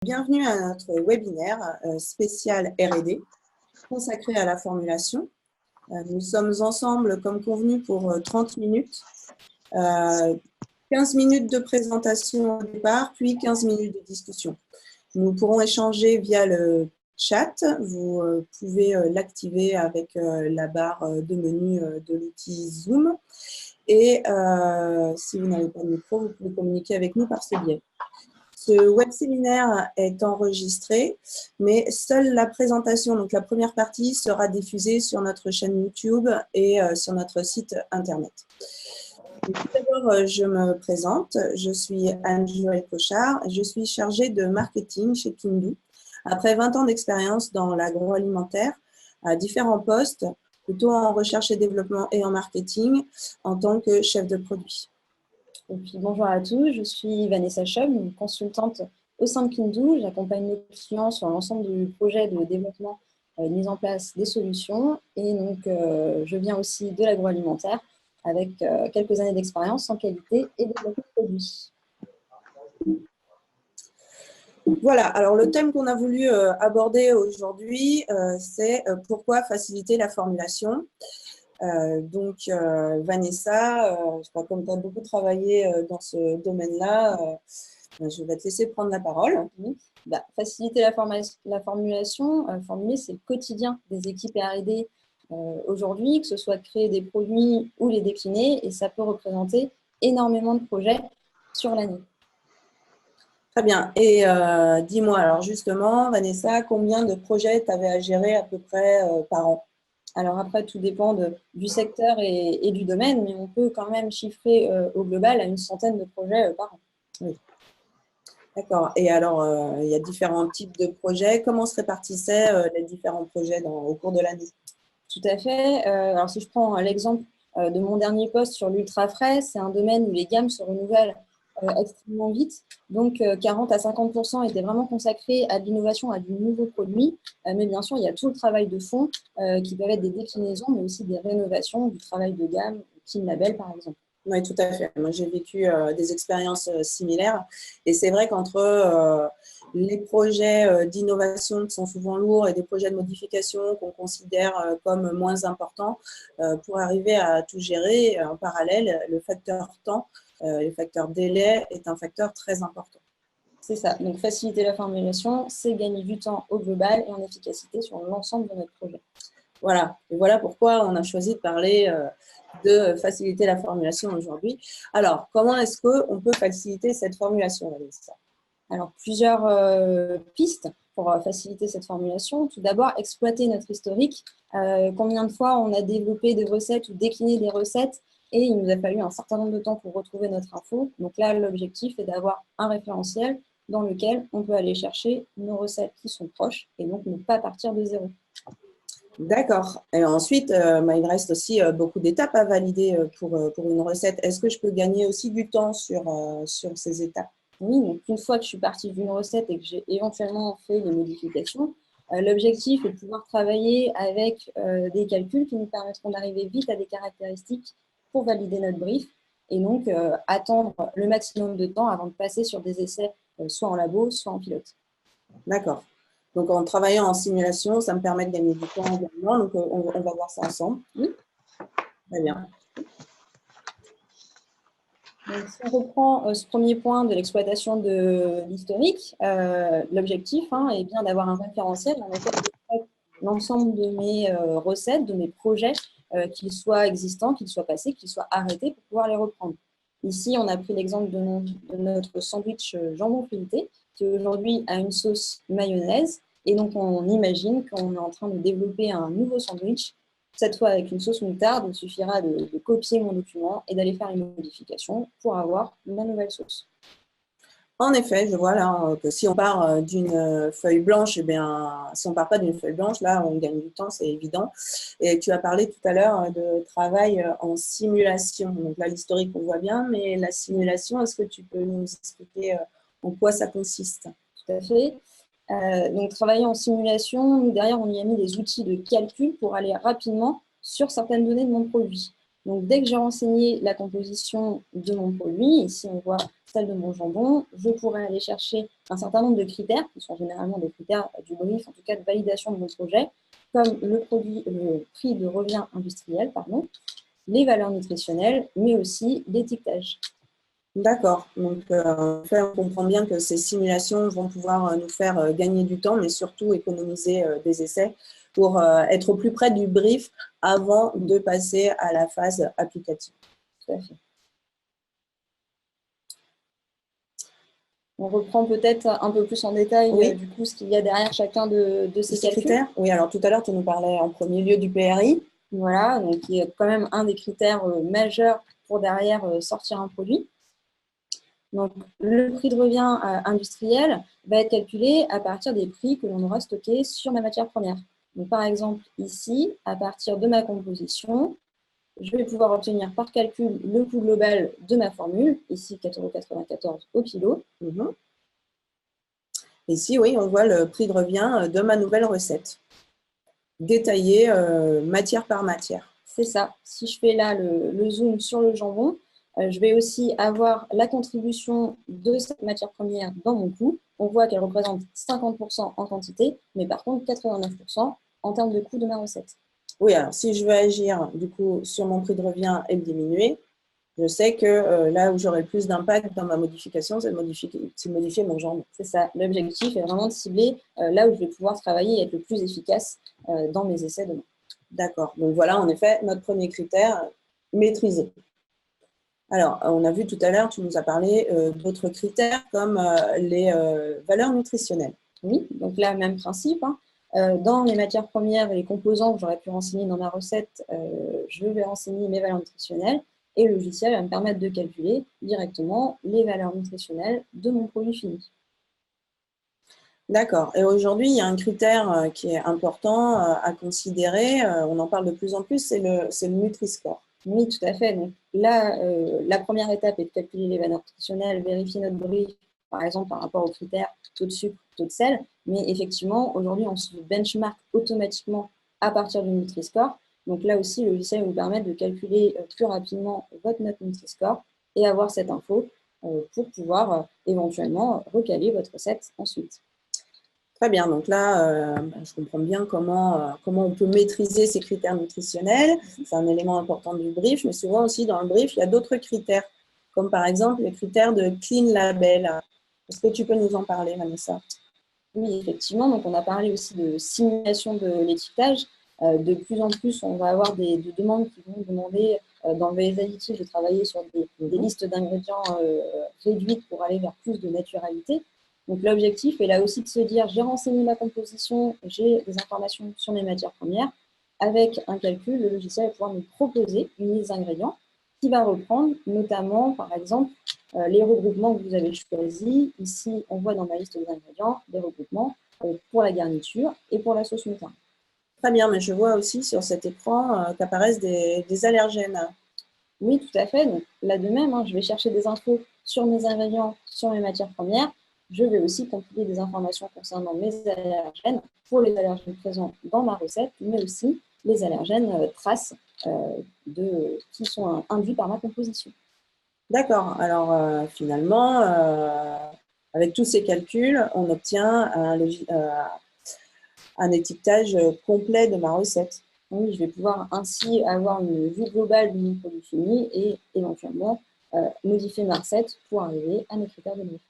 Bienvenue à notre webinaire spécial R&D consacré à la formulation. Nous sommes ensemble comme convenu pour 30 minutes, 15 minutes de présentation au départ, puis 15 minutes de discussion. Nous pourrons échanger via le chat. Vous pouvez l'activer avec la barre de menu de l'outil Zoom. Et si vous n'avez pas de micro, vous pouvez communiquer avec nous par ce biais. Ce web-séminaire est enregistré, mais seule la présentation, donc la première partie, sera diffusée sur notre chaîne YouTube et sur notre site Internet. Tout d'abord, je me présente. Je suis Anne-Joëlle Cochard. Je suis chargée de marketing chez Kindoo. Après 20 ans d'expérience dans l'agroalimentaire, à différents postes, plutôt en recherche et développement et en marketing, en tant que chef de produit. Et puis, bonjour à tous, je suis Vanessa Chum, une consultante au sein de Kindoo. J'accompagne nos clients sur l'ensemble du projet de développement et de mise en place des solutions. Et donc, je viens aussi de l'agroalimentaire avec quelques années d'expérience en qualité et développement de produits. Voilà, alors le thème qu'on a voulu aborder aujourd'hui, c'est pourquoi faciliter la formulation. Vanessa, je crois que comme tu as beaucoup travaillé dans ce domaine-là, je vais te laisser prendre la parole. Faciliter la formulation, formuler, c'est le quotidien des équipes R&D aujourd'hui, que ce soit de créer des produits ou les décliner, et ça peut représenter énormément de projets sur l'année. Très bien. Et dis-moi, alors justement, Vanessa, combien de projets tu avais à gérer à peu près par an? Alors après, tout dépend du secteur et du domaine, mais on peut quand même chiffrer au global à une centaine de projets par an. Oui. D'accord. Et alors, il y a différents types de projets. Comment se répartissaient les différents projets au cours de l'année? Tout à fait. Alors, si je prends l'exemple de mon dernier poste sur l'ultra frais, c'est un domaine où les gammes se renouvellent extrêmement vite. Donc, 40 à 50% étaient vraiment consacrés à l'innovation, à du nouveau produit. Mais bien sûr, il y a tout le travail de fond qui peuvent être des déclinaisons, mais aussi des rénovations, du travail de gamme, Team Label, par exemple. Oui, tout à fait. Moi, j'ai vécu des expériences similaires. Et c'est vrai qu'entre les projets d'innovation qui sont souvent lourds et des projets de modification qu'on considère comme moins importants, pour arriver à tout gérer en parallèle, le facteur temps, le facteur délai est un facteur très important. C'est ça. Donc, faciliter la formulation, c'est gagner du temps au global et en efficacité sur l'ensemble de notre projet. Voilà. Et voilà pourquoi on a choisi de parler de faciliter la formulation aujourd'hui. Alors, comment est-ce qu'on peut faciliter cette formulation, Vanessa? Alors, plusieurs pistes pour faciliter cette formulation. Tout d'abord, exploiter notre historique. Combien de fois on a développé des recettes ou décliné des recettes et il nous a fallu un certain nombre de temps pour retrouver notre info. Donc là, l'objectif est d'avoir un référentiel dans lequel on peut aller chercher nos recettes qui sont proches et donc ne pas partir de zéro. D'accord. Et ensuite, il reste aussi beaucoup d'étapes à valider pour une recette. Est-ce que je peux gagner aussi du temps sur ces étapes? Oui, donc une fois que je suis partie d'une recette et que j'ai éventuellement fait des modifications, l'objectif est de pouvoir travailler avec des calculs qui nous permettront d'arriver vite à des caractéristiques pour valider notre brief et donc attendre le maximum de temps avant de passer sur des essais soit en labo, soit en pilote. D'accord. Donc, en travaillant en simulation, ça me permet de gagner du temps également. Donc, on va voir ça ensemble. Oui. Très bien. Donc, si on reprend ce premier point de l'exploitation de l'historique, l'objectif est bien d'avoir un référentiel dans lequel je traite l'ensemble de mes recettes, de mes projets, qu'ils soient existants, qu'ils soient passés, qu'ils soient arrêtés pour pouvoir les reprendre. Ici, on a pris l'exemple de notre sandwich jambon feuilleté qui aujourd'hui a une sauce mayonnaise. Et donc, on imagine qu'on est en train de développer un nouveau sandwich. Cette fois, avec une sauce moutarde, il suffira de copier mon document et d'aller faire une modification pour avoir ma nouvelle sauce. En effet, je vois là que si on part d'une feuille blanche, eh bien, si on ne part pas d'une feuille blanche, là, on gagne du temps, c'est évident. Et tu as parlé tout à l'heure de travail en simulation. Donc là, l'historique, on voit bien, mais la simulation, est-ce que tu peux nous expliquer en quoi ça consiste? Tout à fait. Donc, travailler en simulation, nous, derrière, on y a mis des outils de calcul pour aller rapidement sur certaines données de mon produit. Donc, dès que j'ai renseigné la composition de mon produit, ici, on voit celle de mon jambon, je pourrais aller chercher un certain nombre de critères, qui sont généralement des critères du brief, en tout cas de validation de mon projet, comme le prix de revient industriel, pardon, les valeurs nutritionnelles, mais aussi l'étiquetage. D'accord. Donc, en fait, on comprend bien que ces simulations vont pouvoir nous faire gagner du temps, mais surtout économiser des essais pour être au plus près du brief avant de passer à la phase applicative. Tout à fait. On reprend peut-être un peu plus en détail du coup, ce qu'il y a derrière chacun de ces critères. Oui, alors tout à l'heure, tu nous parlais en premier lieu du PRI. Voilà, donc qui est quand même un des critères majeurs pour derrière sortir un produit. Donc, le prix de revient industriel va être calculé à partir des prix que l'on aura stockés sur ma matière première. Donc, par exemple, ici, à partir de ma composition, je vais pouvoir obtenir par calcul le coût global de ma formule, ici 4,94 € au kilo. Ici, oui, on voit le prix de revient de ma nouvelle recette, détaillé matière par matière. C'est ça. Si je fais là le zoom sur le jambon, je vais aussi avoir la contribution de cette matière première dans mon coût. On voit qu'elle représente 50% en quantité, mais par contre 89% en termes de coût de ma recette. Oui, alors si je veux agir du coup sur mon prix de revient et le diminuer, je sais que là où j'aurai le plus d'impact dans ma modification, c'est de modifier mon jambon. C'est ça. L'objectif est vraiment de cibler là où je vais pouvoir travailler et être le plus efficace dans mes essais demain. D'accord. Donc voilà, en effet, notre premier critère, maîtriser. Alors, on a vu tout à l'heure, tu nous as parlé d'autres critères comme les valeurs nutritionnelles. Oui, donc là, même principe. Dans les matières premières et les composants que j'aurais pu renseigner dans ma recette, je vais renseigner mes valeurs nutritionnelles et le logiciel va me permettre de calculer directement les valeurs nutritionnelles de mon produit fini. D'accord. Et aujourd'hui, il y a un critère qui est important à considérer, on en parle de plus en plus, c'est le Nutri-Score. Oui, tout à fait. Donc là, la première étape est de calculer les valeurs nutritionnelles, vérifier notre brief, par exemple par rapport aux critères taux de sucre, taux de sel. Mais effectivement, aujourd'hui, on se benchmark automatiquement à partir du Nutri-Score. Donc là aussi, le logiciel vous permet de calculer plus rapidement votre note Nutri-Score et avoir cette info pour pouvoir éventuellement recaler votre recette ensuite. Très bien, donc là, je comprends bien comment on peut maîtriser ces critères nutritionnels. C'est un élément important du brief, mais souvent aussi dans le brief, il y a d'autres critères, comme par exemple les critères de Clean Label. Est-ce que tu peux nous en parler, Vanessa? Oui, effectivement, donc on a parlé aussi de simulation de l'étiquetage. De plus en plus, on va avoir des demandes qui vont demander dans les additifs de travailler sur des listes d'ingrédients réduites pour aller vers plus de naturalité. Donc l'objectif est là aussi de se dire, j'ai renseigné ma composition, j'ai des informations sur mes matières premières. Avec un calcul, le logiciel va pouvoir nous proposer une liste d'ingrédients qui va reprendre notamment, par exemple, les regroupements que vous avez choisis. Ici, on voit dans ma liste des ingrédients des regroupements pour la garniture et pour la sauce moutarde. Très bien, mais je vois aussi sur cet écran qu'apparaissent des allergènes. Oui, tout à fait. Donc, là de même, je vais chercher des infos sur mes ingrédients, sur mes matières premières. Je vais aussi compiler des informations concernant mes allergènes pour les allergènes présents dans ma recette, mais aussi les allergènes traces qui sont induits par ma composition. D'accord. Alors, finalement, avec tous ces calculs, on obtient un étiquetage complet de ma recette. Oui, je vais pouvoir ainsi avoir une vue globale de mon produit fini et éventuellement modifier ma recette pour arriver à mes critères de brief.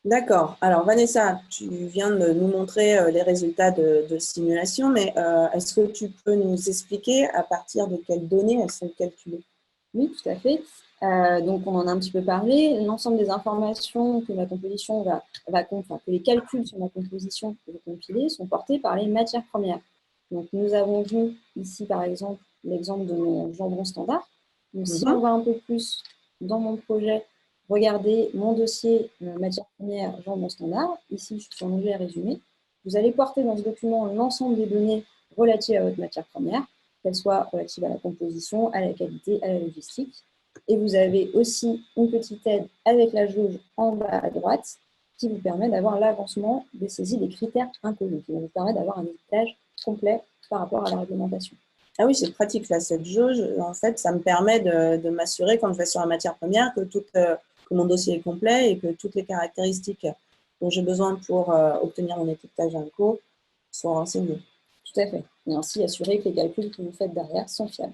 D'accord. Alors, Vanessa, tu viens de nous montrer les résultats de simulation, mais est-ce que tu peux nous expliquer à partir de quelles données elles sont calculées? Oui, tout à fait. Donc, on en a un petit peu parlé. L'ensemble des informations que ma composition que les calculs sur ma composition que je vais compiler sont portés par les matières premières. Donc, nous avons vu ici, par exemple, l'exemple de mon jambon standard. Donc, si on va un peu plus dans mon projet, regardez mon dossier matières premières jambon standard. Ici, je suis sur l'onglet résumé. Vous allez porter dans ce document l'ensemble des données relatives à votre matière première, qu'elles soient relatives à la composition, à la qualité, à la logistique. Et vous avez aussi une petite aide avec la jauge en bas à droite qui vous permet d'avoir l'avancement des saisies des critères inconnus, qui vous permet d'avoir un étiquetage complet par rapport à la réglementation. Ah oui, c'est pratique là, cette jauge. En fait, ça me permet de m'assurer quand je vais sur la matière première que que mon dossier est complet et que toutes les caractéristiques dont j'ai besoin pour obtenir mon étiquetage INCO soient renseignées. Tout à fait. Et ainsi assurer que les calculs que vous faites derrière sont fiables.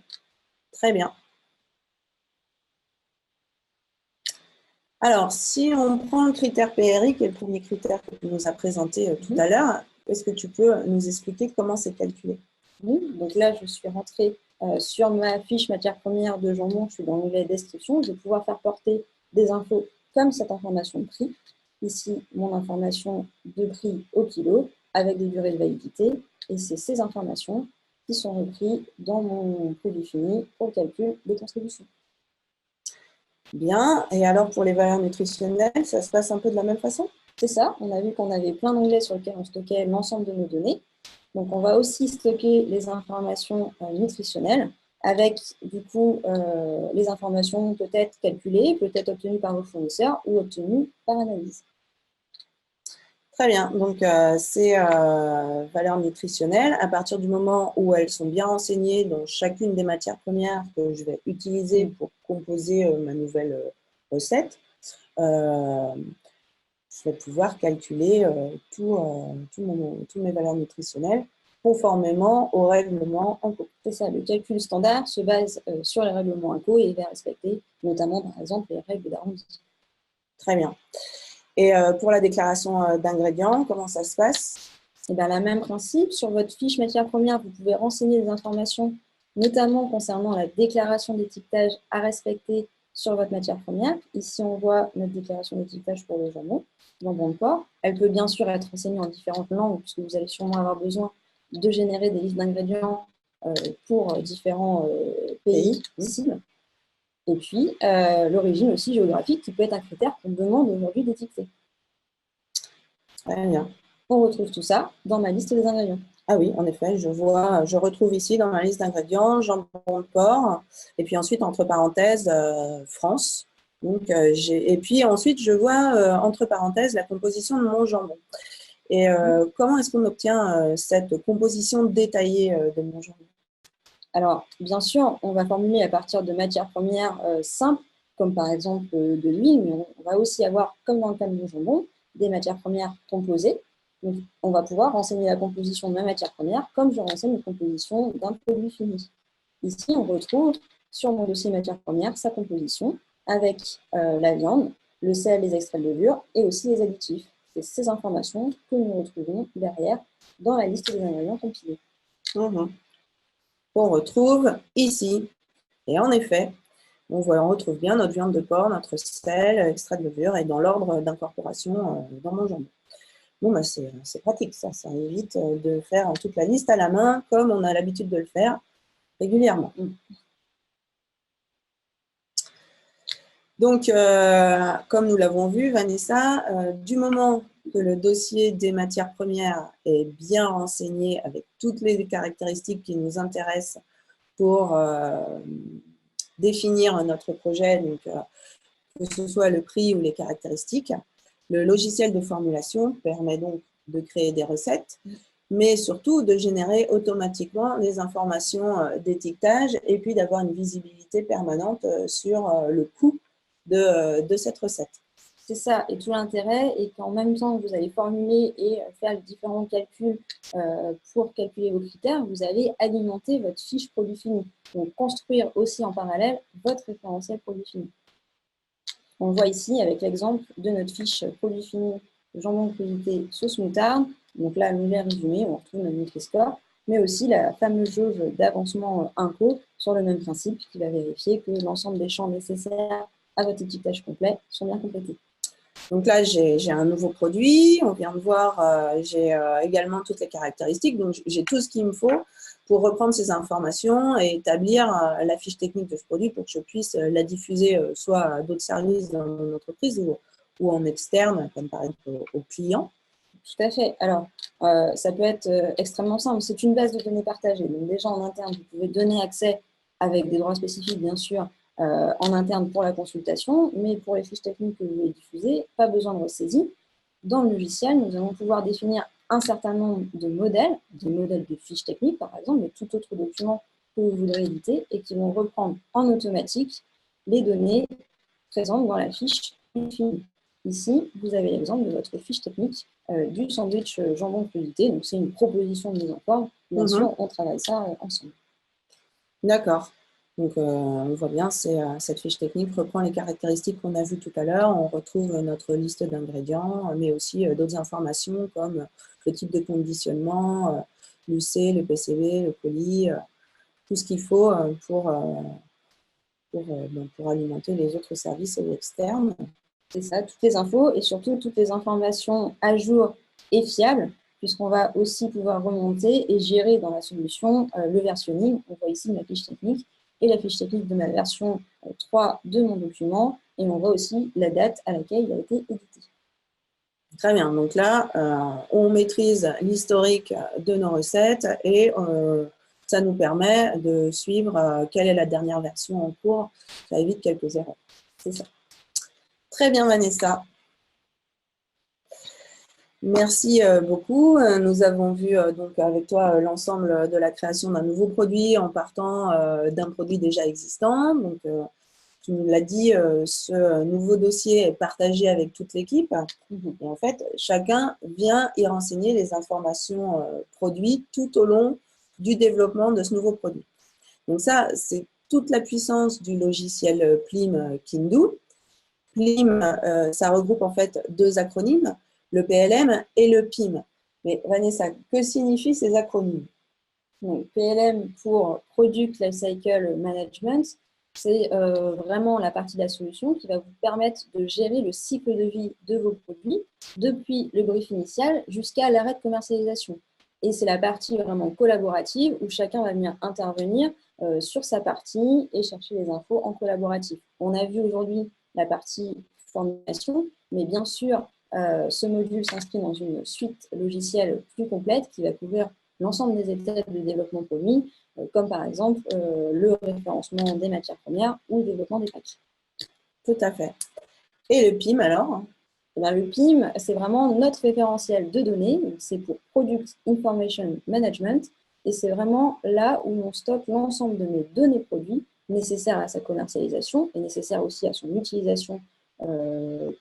Très bien. Alors, si on prend le critère PRI, qui est le premier critère que tu nous as présenté tout à l'heure, est-ce que tu peux nous expliquer comment c'est calculé? Oui, donc là, je suis rentrée sur ma fiche matière première de jambon, je suis dans l'onglet description, je vais pouvoir faire porter des infos comme cette information de prix. Ici, mon information de prix au kilo, avec des durées de validité, et c'est ces informations qui sont reprises dans mon produit fini pour le calcul des contributions. Bien, et alors pour les valeurs nutritionnelles, ça se passe un peu de la même façon? C'est ça, on a vu qu'on avait plein d'onglets sur lesquels on stockait l'ensemble de nos données. Donc on va aussi stocker les informations nutritionnelles avec du coup les informations peut-être calculées, peut-être obtenues par vos fournisseurs ou obtenues par analyse. Très bien, donc ces valeurs nutritionnelles, à partir du moment où elles sont bien renseignées dans chacune des matières premières que je vais utiliser pour composer ma nouvelle recette, je vais pouvoir calculer toutes mes valeurs nutritionnelles conformément au règlement INCO. C'est ça, le calcul standard se base sur les règlements INCO et va respecter notamment par exemple les règles d'arrondi. Très bien. Et pour la déclaration d'ingrédients, comment ça se passe? Et bien, le même principe, sur votre fiche matière première, vous pouvez renseigner des informations, notamment concernant la déclaration d'étiquetage à respecter sur votre matière première. Ici, on voit notre déclaration d'étiquetage pour le jambon de porc. Elle peut bien sûr être renseignée en différentes langues, puisque vous allez sûrement avoir besoin de générer des listes d'ingrédients pour différents pays cibles. Et puis, l'origine aussi géographique, qui peut être un critère qu'on demande aujourd'hui d'étiqueter. Très bien. On retrouve tout ça dans ma liste des ingrédients. Ah oui, en effet, je retrouve ici dans ma liste d'ingrédients jambon de porc, et puis ensuite, entre parenthèses, France. Donc, et puis ensuite, je vois, entre parenthèses, la composition de mon jambon. Et comment est-ce qu'on obtient cette composition détaillée de mon jambon? Alors, bien sûr, on va formuler à partir de matières premières simples, comme par exemple de l'huile, mais on va aussi avoir, comme dans le cas du jambon, des matières premières composées. Donc, on va pouvoir renseigner la composition de ma matière première comme je renseigne la composition d'un produit fini. Ici, on retrouve sur mon dossier matière première sa composition avec la viande, le sel, les extraits de levure et aussi les additifs. C'est ces informations que nous retrouvons derrière dans la liste des ingrédients compilés. On retrouve ici. Et en effet, on retrouve bien notre viande de porc, notre sel, extrait de levure et dans l'ordre d'incorporation dans mon jambon. Bon, bah c'est pratique, ça évite de faire toute la liste à la main comme on a l'habitude de le faire régulièrement. Donc, comme nous l'avons vu, Vanessa, du moment que le dossier des matières premières est bien renseigné avec toutes les caractéristiques qui nous intéressent pour définir notre projet, donc, que ce soit le prix ou les caractéristiques, le logiciel de formulation permet donc de créer des recettes, mais surtout de générer automatiquement les informations d'étiquetage et puis d'avoir une visibilité permanente sur le coût de cette recette. C'est ça, et tout l'intérêt est qu'en même temps que vous allez formuler et faire les différents calculs pour calculer vos critères, vous allez alimenter votre fiche produit fini. Donc, construire aussi en parallèle votre référentiel produit fini. On voit ici avec l'exemple de notre fiche produit fini jambon crudité sauce moutarde. Donc là, l'onglet résumé, on retrouve notre Nutri-Score, mais aussi la fameuse jauge d'avancement INCO sur le même principe qui va vérifier que l'ensemble des champs nécessaires à votre étiquetage complet sont bien complétés. Donc là, j'ai un nouveau produit, on vient de voir, j'ai également toutes les caractéristiques, donc j'ai tout ce qu'il me faut pour reprendre ces informations et établir la fiche technique de ce produit pour que je puisse la diffuser soit à d'autres services dans mon entreprise ou en externe, comme par exemple aux clients. Tout à fait. Alors, ça peut être extrêmement simple. C'est une base de données partagée. Donc déjà, en interne, vous pouvez donner accès avec des droits spécifiques, bien sûr, en interne pour la consultation, mais pour les fiches techniques que vous voulez diffuser, pas besoin de ressaisie. Dans le logiciel, nous allons pouvoir définir un certain nombre de modèles, des modèles de fiches techniques, par exemple, mais tout autre document que vous voudrez éditer et qui vont reprendre en automatique les données présentes dans la fiche fini. Ici, vous avez l'exemple de votre fiche technique du sandwich jambon crudité. Donc, c'est une proposition de mise en forme. Bien sûr, on travaille ça ensemble. D'accord. Donc, on voit bien, cette fiche technique reprend les caractéristiques qu'on a vues tout à l'heure. On retrouve notre liste d'ingrédients, mais aussi d'autres informations comme le type de conditionnement, l'UC, le PCB, le colis, tout ce qu'il faut pour alimenter les autres services externes. C'est ça, toutes les infos et surtout toutes les informations à jour et fiables, puisqu'on va aussi pouvoir remonter et gérer dans la solution le versionning. On voit ici ma fiche technique et la fiche technique de ma version 3 de mon document, et on voit aussi la date à laquelle il a été édité. Très bien, donc là, on maîtrise l'historique de nos recettes et ça nous permet de suivre quelle est la dernière version en cours. Ça évite quelques erreurs. C'est ça. Très bien, Vanessa. Merci beaucoup. Nous avons vu donc avec toi l'ensemble de la création d'un nouveau produit en partant d'un produit déjà existant. Donc, tu nous l'as dit, ce nouveau dossier est partagé avec toute l'équipe. Et en fait, chacun vient y renseigner les informations produits tout au long du développement de ce nouveau produit. Donc ça, c'est toute la puissance du logiciel PLIM Kindu. PLIM, ça regroupe en fait deux acronymes, le PLM et le PIM. Mais Vanessa, que signifient ces acronymes? Donc, PLM pour Product Lifecycle Management, c'est vraiment la partie de la solution qui va vous permettre de gérer le cycle de vie de vos produits depuis le brief initial jusqu'à l'arrêt de commercialisation. Et c'est la partie vraiment collaborative où chacun va venir intervenir sur sa partie et chercher les infos en collaboratif. On a vu aujourd'hui la partie formation, mais bien sûr, ce module s'inscrit dans une suite logicielle plus complète qui va couvrir l'ensemble des étapes de développement produit, comme par exemple le référencement des matières premières ou le développement des packs. Tout à fait. Et le PIM alors? Le PIM, c'est vraiment notre référentiel de données. C'est pour Product Information Management. Et c'est vraiment là où on stocke l'ensemble de mes données produits nécessaires à sa commercialisation et nécessaires aussi à son utilisation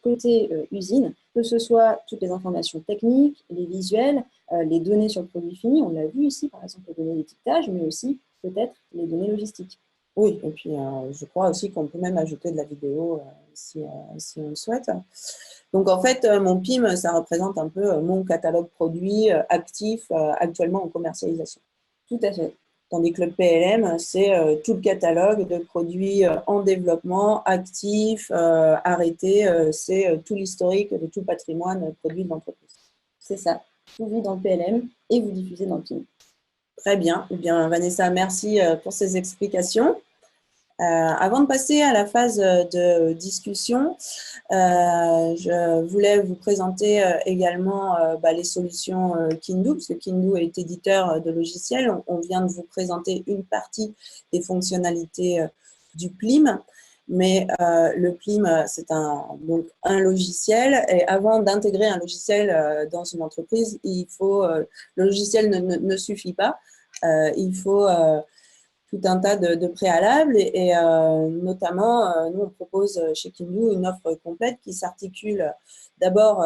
côté usine, que ce soit toutes les informations techniques, les visuels, les données sur le produit fini, on l'a vu ici, par exemple les données d'étiquetage, mais aussi peut-être les données logistiques. Oui, et puis je crois aussi qu'on peut même ajouter de la vidéo si on le souhaite. Donc en fait, mon PIM, ça représente un peu mon catalogue produit actif actuellement en commercialisation. Tout à fait. Tandis que le PLM, c'est tout le catalogue de produits en développement, actifs, arrêtés. C'est tout l'historique de tout patrimoine produit de l'entreprise. C'est ça. Vous vivez dans le PLM et vous diffusez dans le PIM. Très bien. Eh bien, Vanessa, merci pour ces explications. Avant de passer à la phase de discussion, je voulais vous présenter également les solutions Kindu, parce que Kindu est éditeur de logiciels. On vient de vous présenter une partie des fonctionnalités du PLIM, mais le PLIM, c'est donc un logiciel. Et avant d'intégrer un logiciel dans une entreprise, le logiciel ne suffit pas. Il faut tout un tas de préalables et notamment, nous, on propose chez Kindu une offre complète qui s'articule d'abord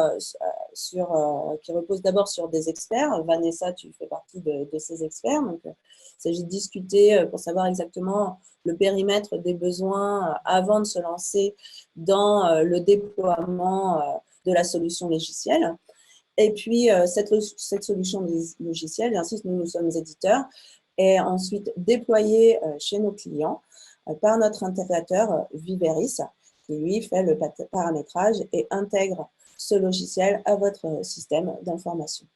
qui repose d'abord sur des experts. Vanessa, tu fais partie de ces experts. Donc, il s'agit de discuter pour savoir exactement le périmètre des besoins avant de se lancer dans le déploiement de la solution logicielle. Et puis, cette solution logicielle, j'insiste, nous sommes éditeurs, est ensuite déployé chez nos clients par notre intégrateur Viveris, qui lui fait le paramétrage et intègre ce logiciel à votre système d'information.